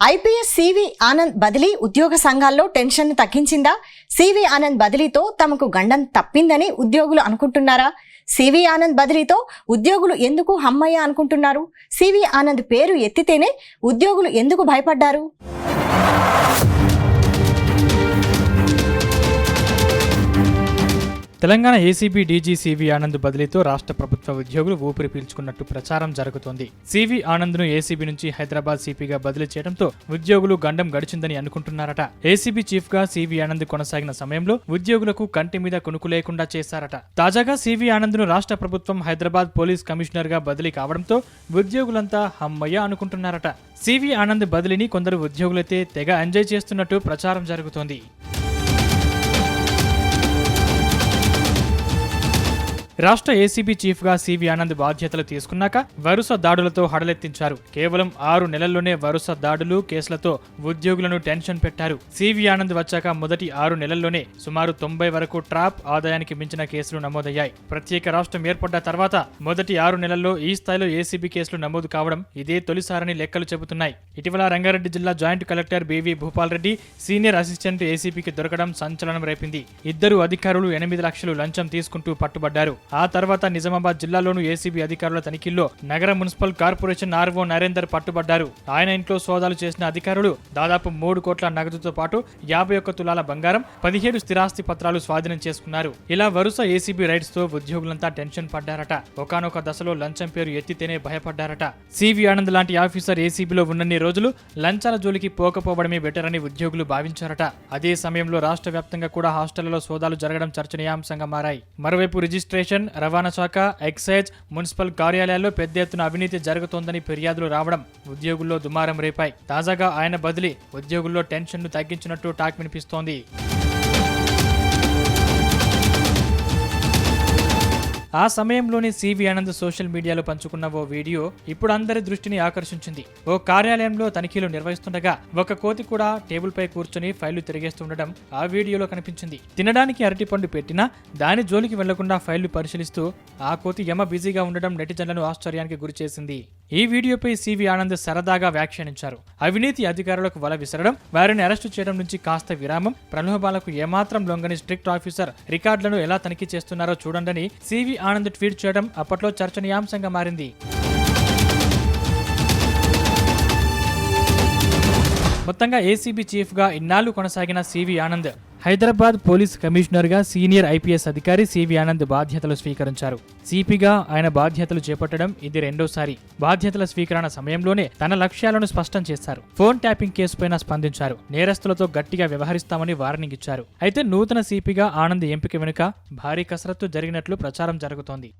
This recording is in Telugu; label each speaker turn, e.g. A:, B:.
A: ఐపీఎస్ సివి ఆనంద్ బదిలీ ఉద్యోగ సంఘాల్లో టెన్షన్ తగ్గించిందా? సివి ఆనంద్ బదిలీతో తమకు గండం తప్పిందని ఉద్యోగులు అనుకుంటున్నారా? సివి ఆనంద్ బదిలీతో ఉద్యోగులు ఎందుకు హమ్మయ్య అనుకుంటున్నారు? సివి ఆనంద్ పేరు ఎత్తితేనే ఉద్యోగులు ఎందుకు భయపడ్డారు?
B: Telangana ACB DG CV Anand బదిలీతో రాష్ట్ర ప్రభుత్వ ఉద్యోగులు ఊపిరి పీల్చుకున్నట్టు ప్రచారం జరుగుతోంది. సివి ఆనంద్ను ఏసీబీ నుంచి హైదరాబాద్ సిపిగా బదిలీ చేయడంతో ఉద్యోగులు గండం గడిచిందని అనుకుంటున్నారట. ఏసీబీ చీఫ్ గా సివి ఆనంద్ కొనసాగిన సమయంలో ఉద్యోగులకు కంటి మీద కునుకు లేకుండా చేశారట. తాజాగా సివి ఆనంద్ను రాష్ట్ర ప్రభుత్వం హైదరాబాద్ పోలీస్ కమిషనర్ గా బదిలీ కావడంతో ఉద్యోగులంతా హమ్మయ్య అనుకుంటున్నారట. సివి ఆనంద్ బదిలీని కొందరు ఉద్యోగులైతే తెగ ఎంజాయ్ చేస్తున్నట్టు ప్రచారం జరుగుతోంది. రాష్ట్ర ఏసీబీ చీఫ్ గా సివి ఆనంద్ బాధ్యతలు తీసుకున్నాక వరుస దాడులతో హడలెత్తించారు. కేవలం 6 నెలల్లోనే వరుస దాడులు, కేసులతో ఉద్యోగులను టెన్షన్ పెట్టారు. సివి ఆనంద్ వచ్చాక మొదటి 6 నెలల్లోనే సుమారు 90 వరకు ట్రాప్, ఆదాయానికి మించిన కేసులు నమోదయ్యాయి. ప్రత్యేక రాష్ట్రం ఏర్పడ్డ తర్వాత మొదటి 6 నెలల్లో ఈ స్థాయిలో ఏసీబీ కేసులు నమోదు కావడం ఇదే తొలిసారని లెక్కలు చెబుతున్నాయి. ఇటీవల రంగారెడ్డి జిల్లా joint collector BV Bhupal Reddy senior assistant ఏసీబీకి దొరకడం సంచలనం రేపింది. ఇద్దరు అధికారులు 8 లక్షలు లంచం తీసుకుంటూ పట్టుబడ్డారు. ఆ తర్వాత నిజామాబాద్ జిల్లాలోనూ ఏసీబీ అధికారుల తనిఖీల్లో నగర మున్సిపల్ కార్పొరేషన్ ఆర్వో నరేందర్ పట్టుబడ్డారు. ఆయన ఇంట్లో సోదాలు చేసిన అధికారులు దాదాపు 3 కోట్ల నగదుతో పాటు 51 తులాల బంగారం, 17 స్థిరాస్తి పత్రాలు స్వాధీనం చేసుకున్నారు. ఇలా వరుస ఏసీబీ రైడ్స్ తో ఉద్యోగులంతా టెన్షన్ పడ్డారట. ఒకానొక దశలో లంచం పేరు ఎత్తితేనే భయపడ్డారట. సివి ఆనంద్ లాంటి ఆఫీసర్ ఏసీబీలో ఉన్నన్ని రోజులు లంచాల జోలికి పోకపోవడమే బెటర్ అని ఉద్యోగులు భావించారట. అదే సమయంలో రాష్ట్ర వ్యాప్తంగా కూడా హాస్టళ్లలో సోదాలు జరగడం చర్చనీయాంశంగా మారాయి. మరోవైపు రిజిస్ట్రేషన్, రవాణా శాఖ, ఎక్సైజ్, మున్సిపల్ కార్యాలయాల్లో పెద్ద ఎత్తున అవినీతి జరుగుతోందని ఫిర్యాదులు రావడం ఉద్యోగుల్లో దుమారం రేపాయి. తాజాగా ఆయన బదిలీ ఉద్యోగుల్లో టెన్షన్ను తగ్గించినట్టు టాక్ వినిపిస్తోంది. ఆ సమయంలోనే సివి ఆనంద్ సోషల్ మీడియాలో పంచుకున్న ఓ వీడియో ఇప్పుడు అందరి దృష్టిని ఆకర్షించింది. ఓ కార్యాలయంలో తనిఖీలు నిర్వహిస్తుండగా ఒక కోతి కూడా టేబుల్ పై కూర్చొని ఫైళ్లు తిరిగేస్తుండడం ఆ వీడియోలో కనిపించింది. తినడానికి అరటిపండు పెట్టినా దాని జోలికి వెళ్లకుండా ఫైళ్లు పరిశీలిస్తూ ఆ కోతి యమ బిజీగా ఉండడం నెటిజన్లను ఆశ్చర్యానికి గురిచేసింది. ఈ వీడియోపై సివి ఆనంద్ సరదాగా వ్యాఖ్యానించారు. అవినీతి అధికారులకు వల విసరడం, వారిని అరెస్టు చేయడం నుంచి కాస్త విరామం, ప్రలోభాలకు ఏమాత్రం లొంగని స్ట్రిక్ట్ ఆఫీసర్ రికార్డులను ఎలా తనిఖీ చేస్తున్నారో చూడండి సివి ఆనంద్ ట్వీట్ చేయడం అప్పట్లో చర్చనీయాంశంగా మారింది. మొత్తంగా ఏసీబీ చీఫ్ గా ఇన్నాళ్లు కొనసాగిన CV Anand Hyderabad police commissioner గా సీనియర్ ఐపీఎస్ అధికారి సివి ఆనంద్ బాధ్యతలు స్వీకరించారు. సిపిగా ఆయన బాధ్యతలు చేపట్టడం ఇది రెండోసారి. బాధ్యతల స్వీకరణ సమయంలోనే తన లక్ష్యాలను స్పష్టం చేశారు. ఫోన్ ట్యాపింగ్ కేసుపైన స్పందించారు. నేరస్తులతో గట్టిగా వ్యవహరిస్తామని వార్నింగ్ ఇచ్చారు. అయితే నూతన సిపిగా ఆనంద్ ఎంపిక వెనుక భారీ కసరత్తు జరిగినట్లు ప్రచారం జరుగుతోంది.